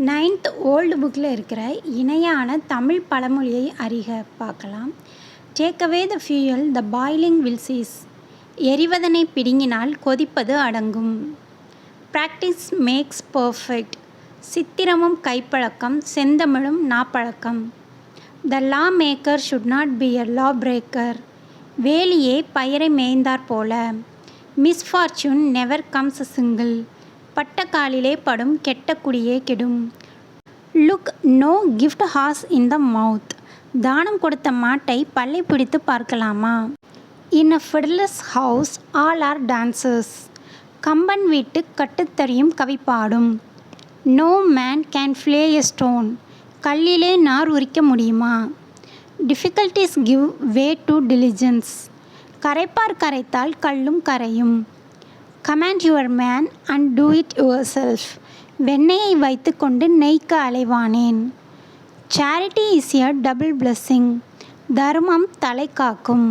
9th old புக்கில் இருக்கிற இணையான தமிழ் பழமொழியை அறிக பார்க்கலாம். Take away the fuel the boiling will cease. எரிவதனை பிடுங்கினால் கொதிப்பது அடங்கும். Practice makes perfect. சித்திரமும் கைப்பழக்கம் செந்தமிழும் நாப்பழக்கம். The law maker should not be a law breaker. வேலியே பயிரை மேய்ந்தாற் போல. Misfortune never comes single. பட்ட காலிலே படும் கெட்ட குடியே கெடும். Look no gift horse in the mouth. தானம் கொடுத்த மாட்டை பல்லை பிடித்து பார்க்கலாமா? In a fiddler's house all are dancers. Kamban வீட்டு கட்டுத்தறியும் கவிப்பாடும். No man can flay a stone. கல்லிலே நார் உரிக்க முடியுமா? Difficulties give way to diligence. கரைப்பார் கரைத்தால் கல்லும் கரையும். Command your man and do it yourself. வெண்ணெயை வைத்து கொண்டு நெய்க்க அலைவானேன். Charity is a double blessing. தர்மம் தலை காக்கும்.